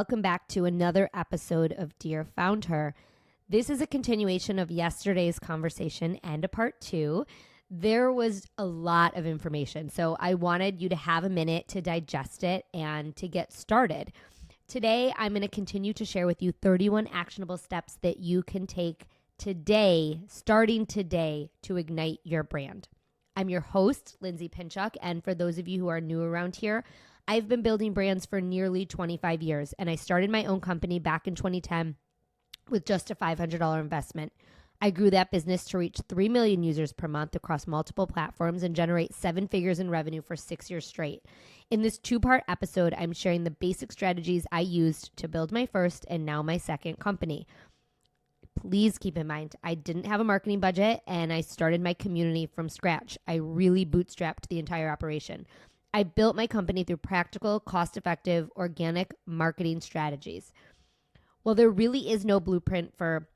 welcome back to another episode of Dear FoundHer. This is a continuation of yesterday's conversation and a part 2. There was a lot of information, so I wanted you to have a minute to digest it and to get started. Today, I'm going to continue to share with you 31 actionable steps that you can take today, starting today, to ignite your brand. I'm your host, Lindsay Pinchuk, and for those of you who are new around here, I've been building brands for nearly 25 years, and I started my own company back in 2010 with just a $500 investment. I grew that business to reach 3 million users per month across multiple platforms and generate 7 figures in revenue for 6 years straight. In this 2-part episode, I'm sharing the basic strategies I used to build my first and now my second company. Please keep in mind, I didn't have a marketing budget and I started my community from scratch. I really bootstrapped the entire operation. I built my company through practical, cost-effective, organic marketing strategies. Well, there really is no blueprint for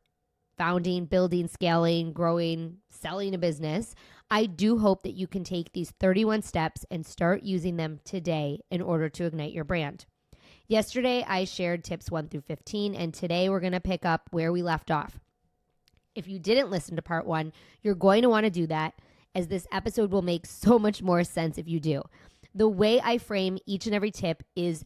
founding, building, scaling, growing, selling a business. I do hope that you can take these 31 steps and start using them today in order to ignite your brand. Yesterday, I shared tips 1 through 15, and today we're going to pick up where we left off. If you didn't listen to part 1, you're going to want to do that, as this episode will make so much more sense if you do. The way I frame each and every tip is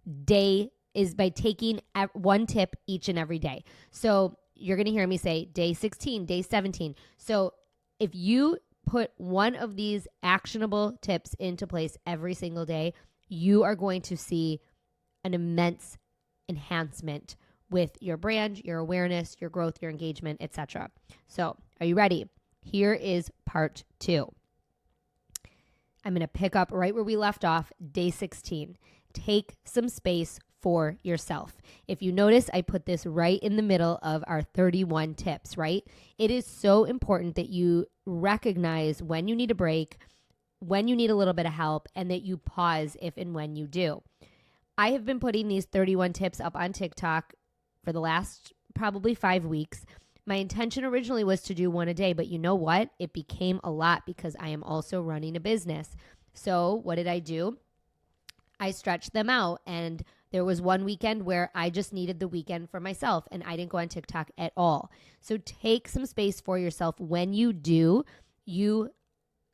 by taking one tip each and every day. So you're going to hear me say day 16, day 17. So if you put one of these actionable tips into place every single day, you are going to see an immense enhancement with your brand, your awareness, your growth, your engagement, etc. So are you ready? Here is part 2. I'm going to pick up right where we left off, day 16. Take some space for yourself. If you notice, I put this right in the middle of our 31 tips, right? It is so important that you recognize when you need a break, when you need a little bit of help, and that you pause if and when you do. I have been putting these 31 tips up on TikTok for the last probably 5 weeks. My intention originally was to do one a day, but you know what? It became a lot because I am also running a business. So what did I do? I stretched them out, and there was one weekend where I just needed the weekend for myself, and I didn't go on TikTok at all. So take some space for yourself. When you do, you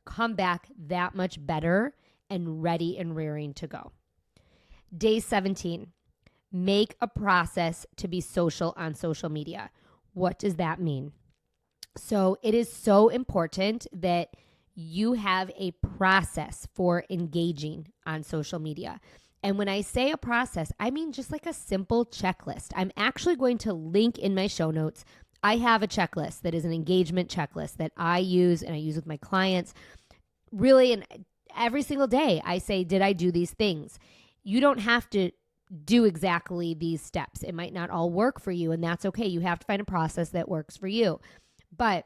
come back that much better and ready and rearing to go. Day 17, make a process to be social on social media. What does that mean? So it is so important that you have a process for engaging on social media. And when I say a process, I mean just like a simple checklist. I'm actually going to link in my show notes. I have a checklist that is an engagement checklist that I use and I use with my clients. Really, and every single day I say, did I do these things? You don't have to do exactly these steps. It might not all work for you, and that's okay. You have to find a process that works for you. But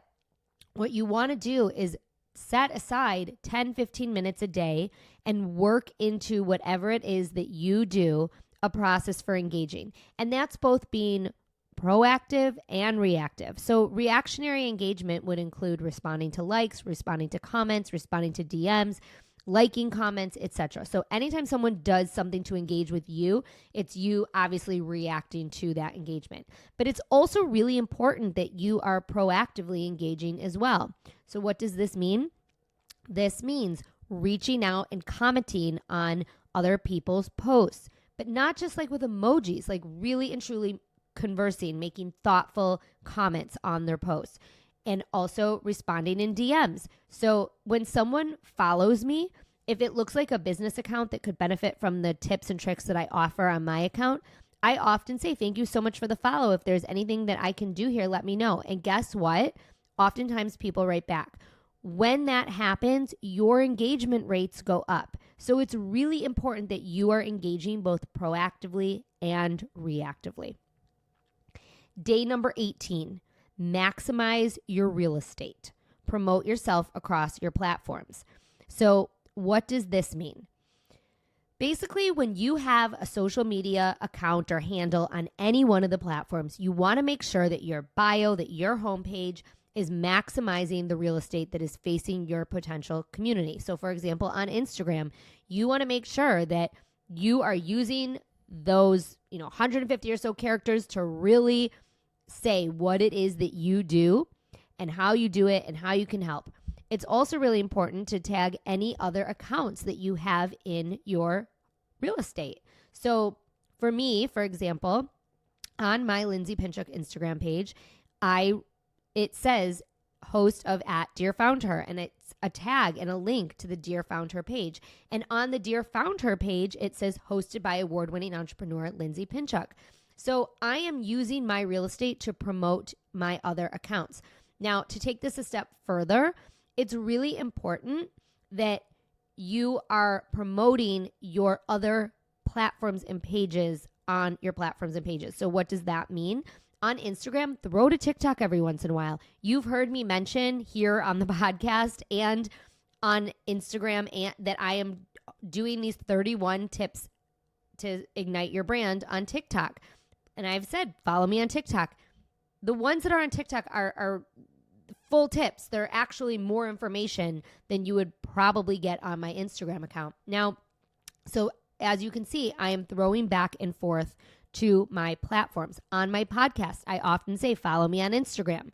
what you want to do is set aside 10, 15 minutes a day and work into whatever it is that you do a process for engaging. And that's both being proactive and reactive. So reactionary engagement would include responding to likes, responding to comments, responding to DMs, liking comments, etc. So anytime someone does something to engage with you, it's you obviously reacting to that engagement. But it's also really important that you are proactively engaging as well. So what does this mean? This means reaching out and commenting on other people's posts, but not just like with emojis, like really and truly conversing, making thoughtful comments on their posts. And also responding in DMs. So when someone follows me, if it looks like a business account that could benefit from the tips and tricks that I offer on my account, I often say, thank you so much for the follow. If there's anything that I can do here, let me know. And guess what? Oftentimes people write back. When that happens, your engagement rates go up. So it's really important that you are engaging both proactively and reactively. Day number 18. Maximize your real estate. Promote yourself across your platforms. So what does this mean? Basically, when you have a social media account or handle on any one of the platforms, you want to make sure that your bio, that your homepage is maximizing the real estate that is facing your potential community. So for example, on Instagram, you want to make sure that you are using those 150 or so characters to really say what it is that you do and how you do it and how you can help. It's also really important to tag any other accounts that you have in your real estate. So for me, for example, on my Lindsay Pinchuk Instagram page, it says host of @DearFoundHer, and it's a tag and a link to the Dear FoundHer page. And on the Dear FoundHer page, it says hosted by award-winning entrepreneur Lindsay Pinchuk. So I am using my real estate to promote my other accounts. Now, to take this a step further, it's really important that you are promoting your other platforms and pages on your platforms and pages. So what does that mean? On Instagram, throw to TikTok every once in a while. You've heard me mention here on the podcast and on Instagram that I am doing these 31 tips to ignite your brand on TikTok. And I've said, follow me on TikTok. The ones that are on TikTok are full tips. They're actually more information than you would probably get on my Instagram account. Now, so as you can see, I am throwing back and forth to my platforms. On my podcast, I often say, follow me on Instagram.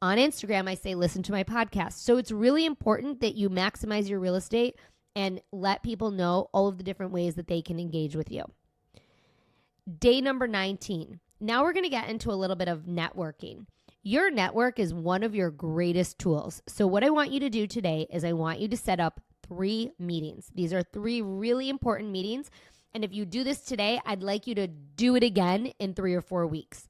On Instagram, I say, listen to my podcast. So it's really important that you maximize your real estate and let people know all of the different ways that they can engage with you. Day number 19. Now we're going to get into a little bit of networking. Your network is one of your greatest tools. So what I want you to do today is I want you to set up 3 meetings. These are 3 really important meetings. And if you do this today, I'd like you to do it again in 3 or 4 weeks.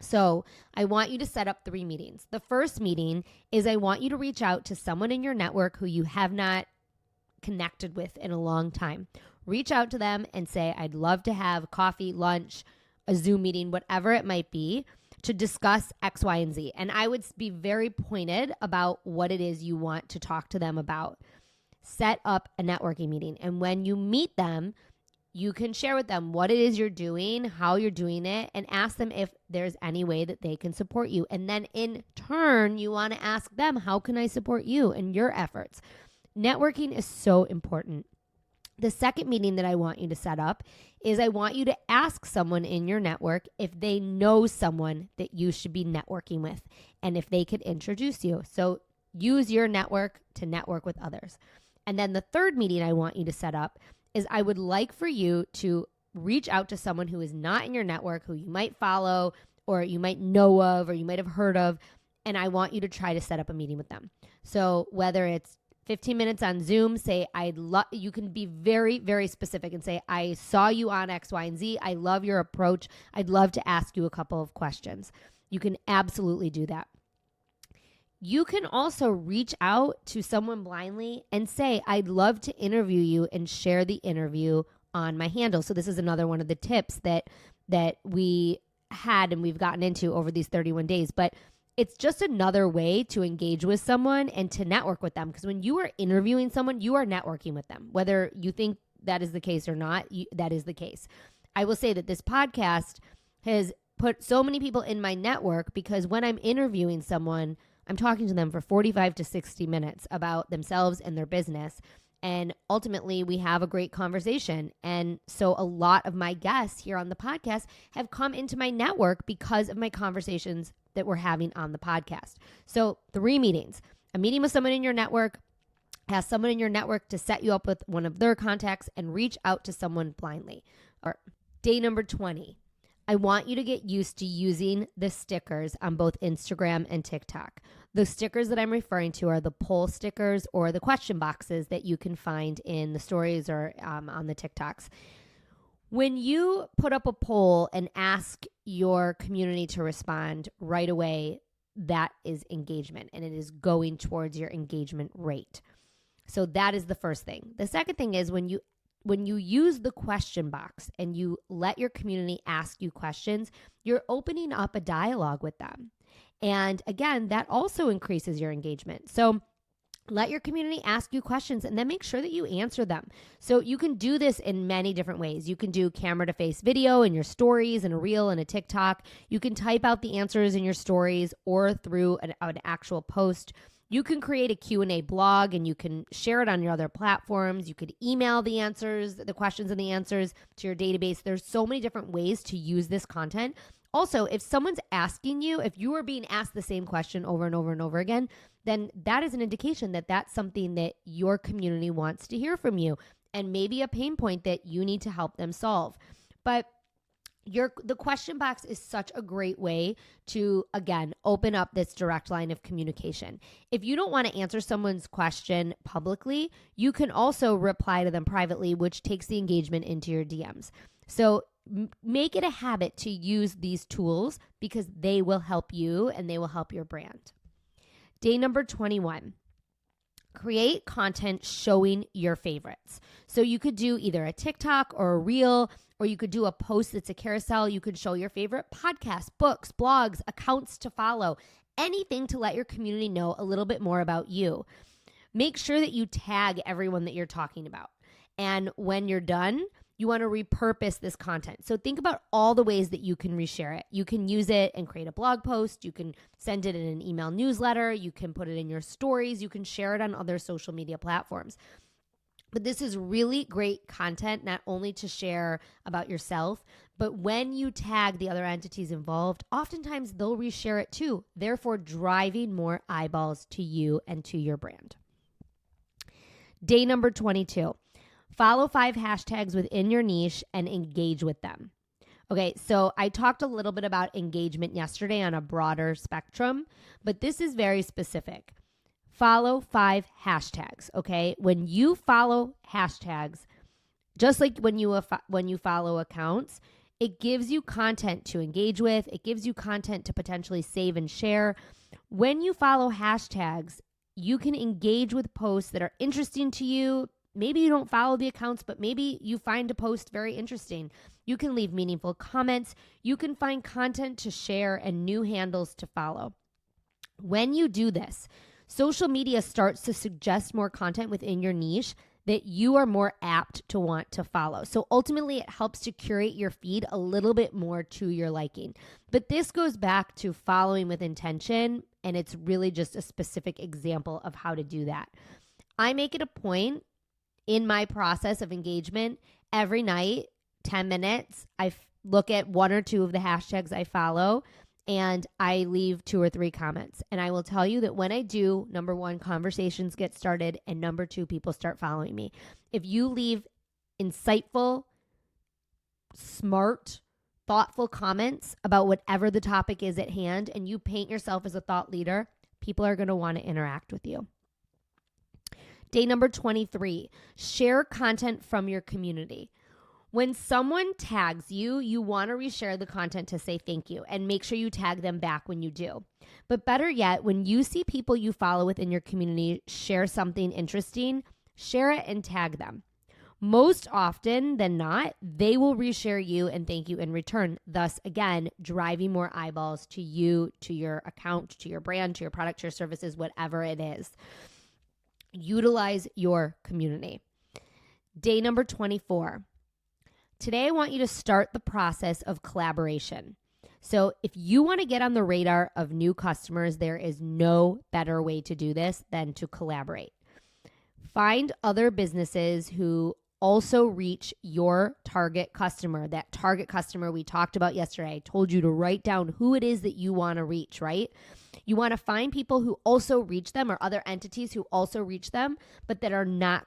So I want you to set up 3 meetings. The first meeting is I want you to reach out to someone in your network who you have not connected with in a long time. Reach out to them and say, I'd love to have coffee, lunch, a Zoom meeting, whatever it might be, to discuss X, Y, and Z. And I would be very pointed about what it is you want to talk to them about. Set up a networking meeting. And when you meet them, you can share with them what it is you're doing, how you're doing it, and ask them if there's any way that they can support you. And then in turn, you want to ask them, how can I support you and your efforts? Networking is so important. The second meeting that I want you to set up is I want you to ask someone in your network if they know someone that you should be networking with and if they could introduce you. So use your network to network with others. And then the third meeting I want you to set up is I would like for you to reach out to someone who is not in your network, who you might follow or you might know of or you might have heard of, and I want you to try to set up a meeting with them. So whether it's 15 minutes on Zoom, say, you can be very, very specific and say, I saw you on X, Y, and Z. I love your approach. I'd love to ask you a couple of questions. You can absolutely do that. You can also reach out to someone blindly and say, I'd love to interview you and share the interview on my handle. So this is another one of the tips that we had and we've gotten into over these 31 days. But it's just another way to engage with someone and to network with them. Because when you are interviewing someone, you are networking with them. Whether you think that is the case or not, that is the case. I will say that this podcast has put so many people in my network because when I'm interviewing someone, I'm talking to them for 45 to 60 minutes about themselves and their business. And ultimately, we have a great conversation. And so a lot of my guests here on the podcast have come into my network because of my conversations that we're having on the podcast. So 3 meetings, a meeting with someone in your network, ask someone in your network to set you up with one of their contacts and reach out to someone blindly. Or day number 20, I want you to get used to using the stickers on both Instagram and TikTok. The stickers that I'm referring to are the poll stickers or the question boxes that you can find in the stories or on the TikToks. When you put up a poll and ask your community to respond right away, that is engagement and it is going towards your engagement rate. So that is the first thing. The second thing is when you use the question box and you let your community ask you questions, you're opening up a dialogue with them. And again, that also increases your engagement. So let your community ask you questions and then make sure that you answer them. So you can do this in many different ways. You can do camera to face video in your stories and a reel and a TikTok. You can type out the answers in your stories or through an actual post. You can create a Q&A blog and you can share it on your other platforms. You could email the answers, the questions and the answers to your database. There's so many different ways to use this content. Also, if someone's asking you, if you are being asked the same question over and over and over again, then that is an indication that that's something that your community wants to hear from you and maybe a pain point that you need to help them solve. But the question box is such a great way to, again, open up this direct line of communication. If you don't want to answer someone's question publicly, you can also reply to them privately, which takes the engagement into your DMs. So make it a habit to use these tools because they will help you and they will help your brand. Day number 21. Create content showing your favorites. So you could do either a TikTok or a reel, or you could do a post that's a carousel. You could show your favorite podcasts, books, blogs, accounts to follow, anything to let your community know a little bit more about you. Make sure that you tag everyone that you're talking about. And when you're done, you want to repurpose this content. So think about all the ways that you can reshare it. You can use it and create a blog post. You can send it in an email newsletter. You can put it in your stories. You can share it on other social media platforms. But this is really great content, not only to share about yourself, but when you tag the other entities involved, oftentimes they'll reshare it too, therefore driving more eyeballs to you and to your brand. Day number 22. Follow 5 hashtags within your niche and engage with them. Okay, so I talked a little bit about engagement yesterday on a broader spectrum, but this is very specific. Follow 5 hashtags, okay? When you follow hashtags, just like when you follow accounts, it gives you content to engage with. It gives you content to potentially save and share. When you follow hashtags, you can engage with posts that are interesting to you. Maybe you don't follow the accounts, but maybe you find a post very interesting. You can leave meaningful comments. You can find content to share and new handles to follow. When you do this, social media starts to suggest more content within your niche that you are more apt to want to follow. So ultimately, it helps to curate your feed a little bit more to your liking. But this goes back to following with intention, and it's really just a specific example of how to do that. I make it a point in my process of engagement every night, 10 minutes, I look at 1 or 2 of the hashtags I follow, and I leave 2 or 3 comments. And I will tell you that when I do, number 1, conversations get started, and number 2, people start following me. If you leave insightful, smart, thoughtful comments about whatever the topic is at hand, and you paint yourself as a thought leader, people are going to want to interact with you. Day number 23, share content from your community. When someone tags you, you want to reshare the content to say thank you and make sure you tag them back when you do. But better yet, when you see people you follow within your community share something interesting, share it and tag them. Most often than not, they will reshare you and thank you in return, thus, again, driving more eyeballs to you, to your account, to your brand, to your product, to your services, whatever it is. Utilize your community. Day number 24. Today, I want you to start the process of collaboration. So if you want to get on the radar of new customers, there is no better way to do this than to collaborate. Find other businesses who also reach your target customer, that target customer we talked about yesterday. I told you to write down who it is that you want to reach, right? You want to find people who also reach them or other entities who also reach them, but that are not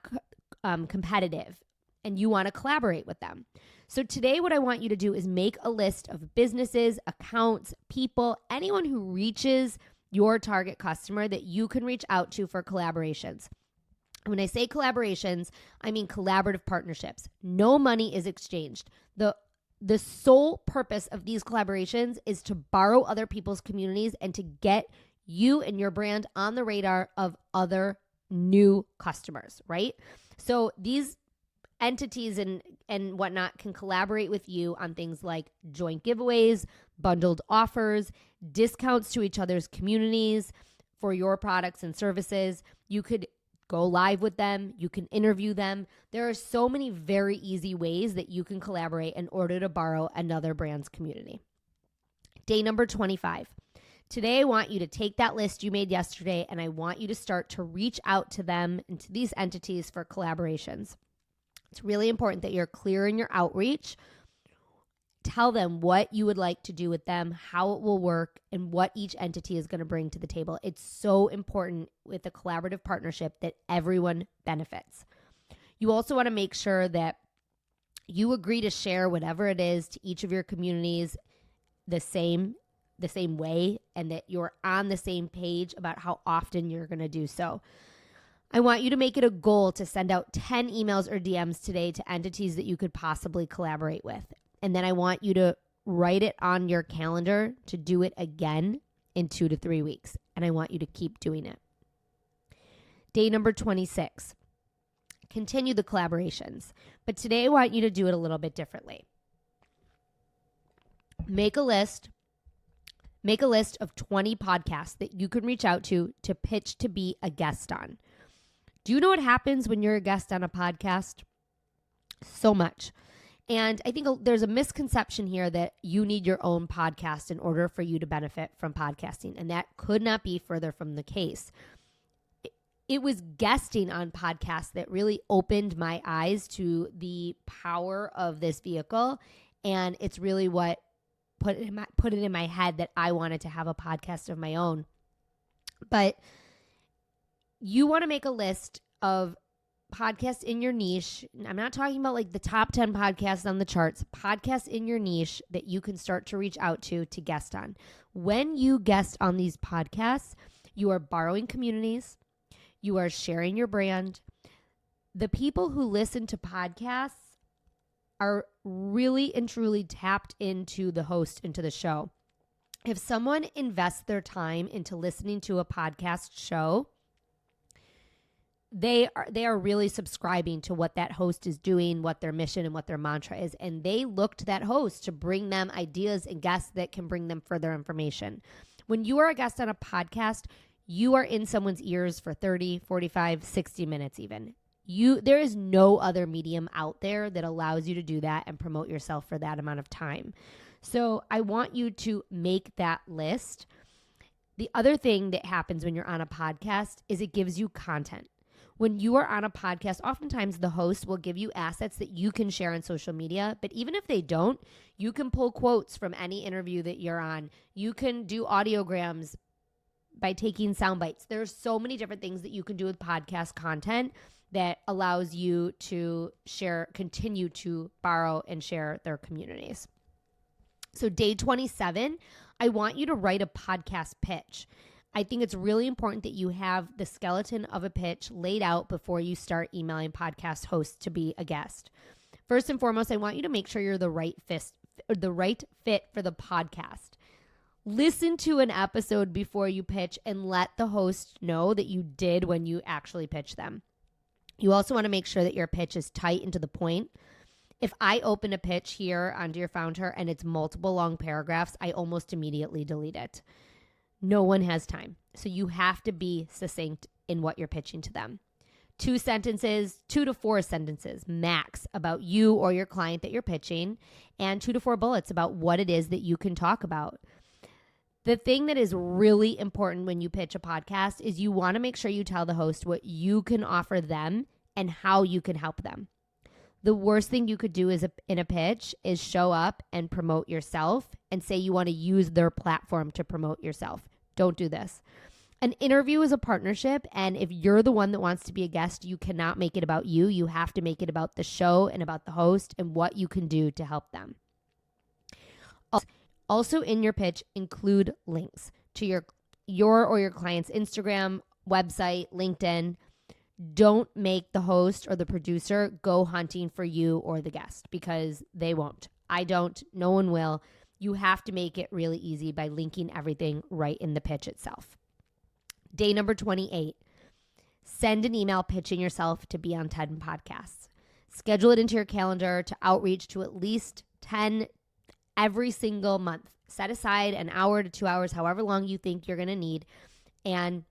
competitive, and you want to collaborate with them. So today what I want you to do is make a list of businesses, accounts, people, anyone who reaches your target customer that you can reach out to for collaborations. When I say collaborations, I mean collaborative partnerships. No money is exchanged. The sole purpose of these collaborations is to borrow other people's communities and to get you and your brand on the radar of other new customers, right? So these entities and whatnot can collaborate with you on things like joint giveaways, bundled offers, discounts to each other's communities for your products and services. You could go live with them. You can interview them. There are so many very easy ways that you can collaborate in order to borrow another brand's community. Day number 25. Today, I want you to take that list you made yesterday and I want you to start to reach out to them and to these entities for collaborations. It's really important that you're clear in your outreach. Tell them what you would like to do with them, how it will work, and what each entity is going to bring to the table. It's so important with a collaborative partnership that everyone benefits. You also want to make sure that you agree to share whatever it is to each of your communities the same way, and that you're on the same page about how often you're going to do so. I want you to make it a goal to send out 10 emails or DMs today to entities that you could possibly collaborate with. And then I want you to write it on your calendar to do it again in 2 to 3 weeks. And I want you to keep doing it. Day number 26. Continue the collaborations. But today I want you to do it a little bit differently. Make a list of 20 podcasts that you can reach out to pitch to be a guest on. Do you know what happens when you're a guest on a podcast? So much. And I think there's a misconception here that you need your own podcast in order for you to benefit from podcasting. And that could not be further from the case. It was guesting on podcasts that really opened my eyes to the power of this vehicle. And it's really what put it in my head that I wanted to have a podcast of my own. But you want to make a list of podcasts in your niche. I'm not talking about like the top 10 podcasts on the charts, podcasts in your niche that you can start to reach out to guest on. When you guest on these podcasts, you are borrowing communities, you are sharing your brand. The people who listen to podcasts are really and truly tapped into the host, into the show. If someone invests their time into listening to a podcast show, they are really subscribing to what that host is doing, what their mission and what their mantra is. And they look to that host to bring them ideas and guests that can bring them further information. When you are a guest on a podcast, you are in someone's ears for 30, 45, 60 minutes even. There is no other medium out there that allows you to do that and promote yourself for that amount of time. So I want you to make that list. The other thing that happens when you're on a podcast is it gives you content. When you are on a podcast, oftentimes the host will give you assets that you can share on social media. But even if they don't, you can pull quotes from any interview that you're on. You can do audiograms by taking sound bites. There's so many different things that you can do with podcast content that allows you to continue to borrow and share their communities. So day 27, I want you to write a podcast pitch. I think it's really important that you have the skeleton of a pitch laid out before you start emailing podcast hosts to be a guest. First and foremost, I want you to make sure you're the right fit for the podcast. Listen to an episode before you pitch and let the host know that you did when you actually pitch them. You also want to make sure that your pitch is tight and to the point. If I open a pitch here on Dear FoundHer and it's multiple long paragraphs, I almost immediately delete it. No one has time. So you have to be succinct in what you're pitching to them. 2 to 4 sentences max about you or your client that you're pitching, and 2 to 4 bullets about what it is that you can talk about. The thing that is really important when you pitch a podcast is you want to make sure you tell the host what you can offer them and how you can help them. The worst thing you could do in a pitch is show up and promote yourself and say you want to use their platform to promote yourself. Don't do this. An interview is a partnership, and if you're the one that wants to be a guest, you cannot make it about you. You have to make it about the show and about the host and what you can do to help them. Also in your pitch, include links to your or your client's Instagram, website, LinkedIn. Don't make the host or the producer go hunting for you or the guest, because they won't. I don't. No one will. You have to make it really easy by linking everything right in the pitch itself. Day number 28, send an email pitching yourself to be on 10 podcasts. Schedule it into your calendar to outreach to at least 10 every single month. Set aside an hour to 2 hours, however long you think you're going to need, and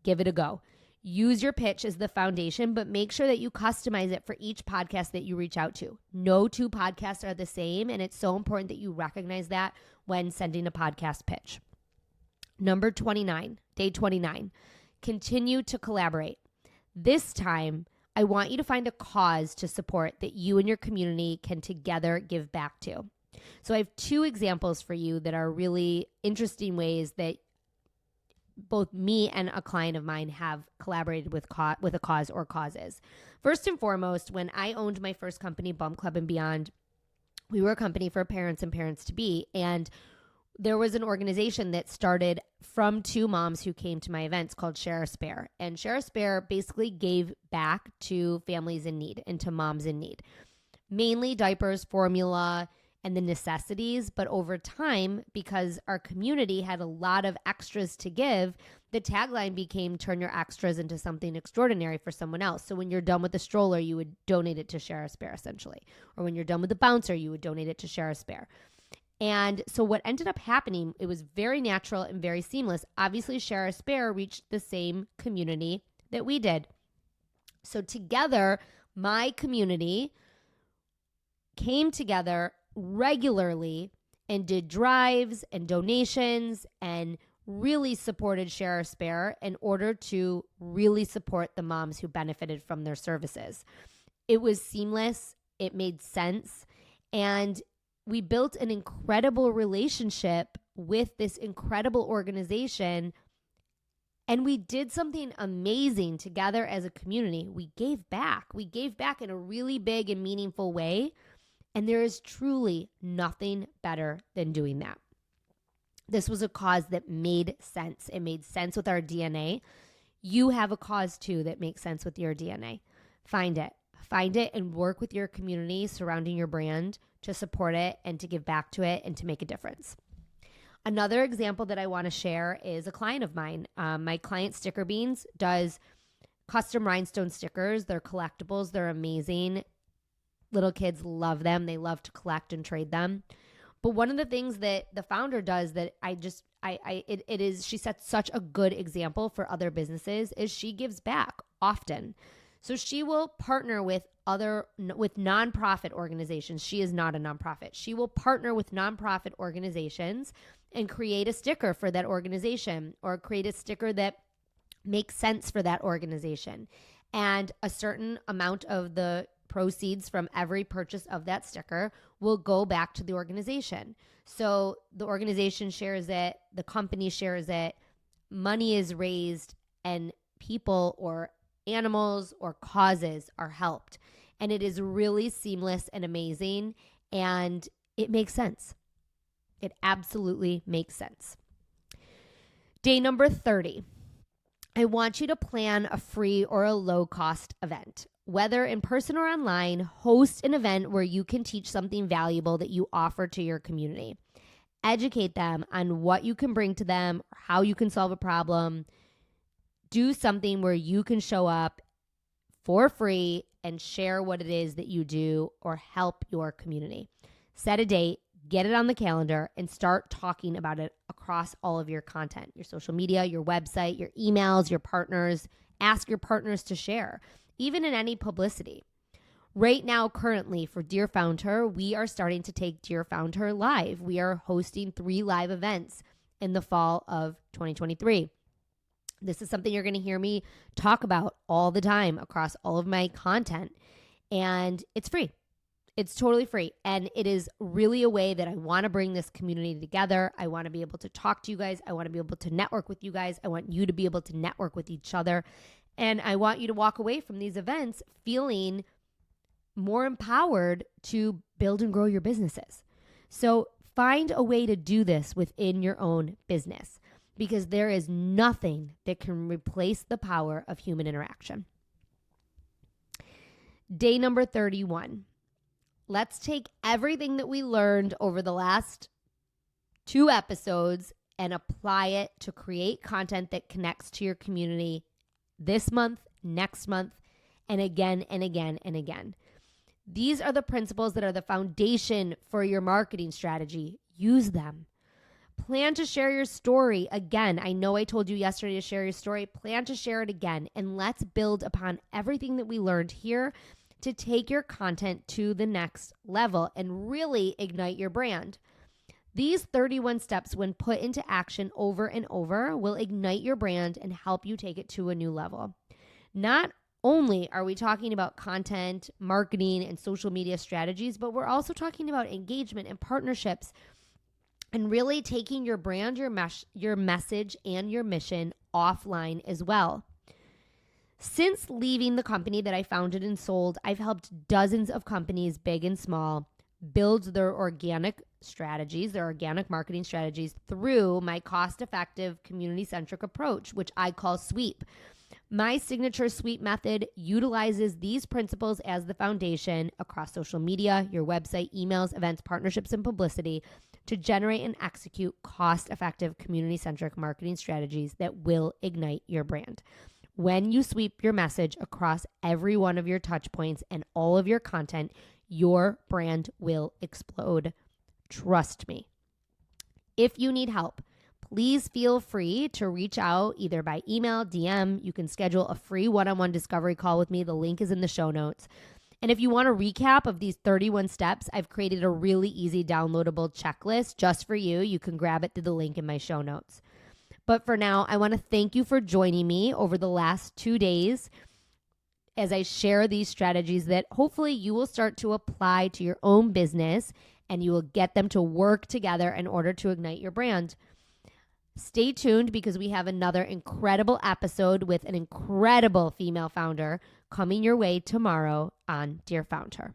give it a go. Use your pitch as the foundation, but make sure that you customize it for each podcast that you reach out to. No 2 podcasts are the same, and it's so important that you recognize that when sending a podcast pitch. Number 29, day 29, continue to collaborate. This time, I want you to find a cause to support that you and your community can together give back to. So I have two examples for you that are really interesting ways that both me and a client of mine have collaborated with a cause or causes. First and foremost, when I owned my first company, Bump Club and Beyond, we were a company for parents and parents-to-be, and there was an organization that started from two moms who came to my events called Share a Spare. And Share a Spare basically gave back to families in need and to moms in need. Mainly diapers, formula, and the necessities. But over time, because our community had a lot of extras to give, the tagline became turn your extras into something extraordinary for someone else. So when you're done with the stroller, you would donate it to Share a Spare, essentially. Or when you're done with the bouncer, you would donate it to Share a Spare. And so what ended up happening, it was very natural and very seamless. Obviously, Share a Spare reached the same community that we did. So together, my community came together regularly and did drives and donations and really supported Share a Spare in order to really support the moms who benefited from their services. It was seamless. It made sense. And we built an incredible relationship with this incredible organization, and we did something amazing together as a community. We gave back. We gave back in a really big and meaningful way, and there is truly nothing better than doing that. This was a cause that made sense. It made sense with our DNA. You have a cause too that makes sense with your DNA. Find it. Find it and work with your community surrounding your brand to support it and to give back to it and to make a difference. Another example that I want to share is a client of mine. My client Sticker Beans does custom rhinestone stickers. They're collectibles. They're amazing. Little kids love them. They love to collect and trade them. But one of the things that the founder does that she sets such a good example for other businesses is she gives back often. So she will partner with nonprofit organizations. She is not a nonprofit. She will partner with nonprofit organizations and create a sticker for that organization or create a sticker that makes sense for that organization. And a certain amount of the proceeds from every purchase of that sticker will go back to the organization. So the organization shares it, the company shares it, money is raised, and people or animals or causes are helped. And it is really seamless and amazing, and it makes sense. It absolutely makes sense. Day number 30. I want you to plan a free or a low-cost event. Whether in person or online, host an event where you can teach something valuable that you offer to your community. Educate them on what you can bring to them, or how you can solve a problem. Do something where you can show up for free and share what it is that you do or help your community. Set a date, get it on the calendar, and start talking about it across all of your content, your social media, your website, your emails, your partners. Ask your partners to share, even in any publicity. Right now, currently, for Dear FoundHer, we are starting to take Dear FoundHer live. We are hosting 3 live events in the fall of 2023. This is something you're going to hear me talk about all the time across all of my content. And it's free. It's totally free. And it is really a way that I want to bring this community together. I want to be able to talk to you guys. I want to be able to network with you guys. I want you to be able to network with each other. And I want you to walk away from these events feeling more empowered to build and grow your businesses. So find a way to do this within your own business, because there is nothing that can replace the power of human interaction. Day number 31. Let's take everything that we learned over the last 2 episodes and apply it to create content that connects to your community this month, next month, and again and again and again. These are the principles that are the foundation for your marketing strategy. Use them. Plan to share your story again. I know I told you yesterday to share your story. Plan to share it again. And let's build upon everything that we learned here to take your content to the next level and really ignite your brand. These 31 steps, when put into action over and over, will ignite your brand and help you take it to a new level. Not only are we talking about content, marketing, and social media strategies, but we're also talking about engagement and partnerships and really taking your brand, your message, and your mission offline as well. Since leaving the company that I founded and sold, I've helped dozens of companies, big and small, build their organic strategies, their organic marketing strategies through my cost-effective, community-centric approach, which I call SWEEP. My signature SWEEP method utilizes these principles as the foundation across social media, your website, emails, events, partnerships, and publicity to generate and execute cost-effective, community-centric marketing strategies that will ignite your brand. When you sweep your message across every one of your touch points and all of your content, your brand will explode. Trust me. If you need help, please feel free to reach out either by email, DM. You can schedule a free one-on-one discovery call with me. The link is in the show notes. And if you want a recap of these 31 steps, I've created a really easy downloadable checklist just for you. You can grab it through the link in my show notes. But for now, I want to thank you for joining me over the last 2 days as I share these strategies that hopefully you will start to apply to your own business and you will get them to work together in order to ignite your brand. Stay tuned because we have another incredible episode with an incredible female founder coming your way tomorrow on Dear FoundHer.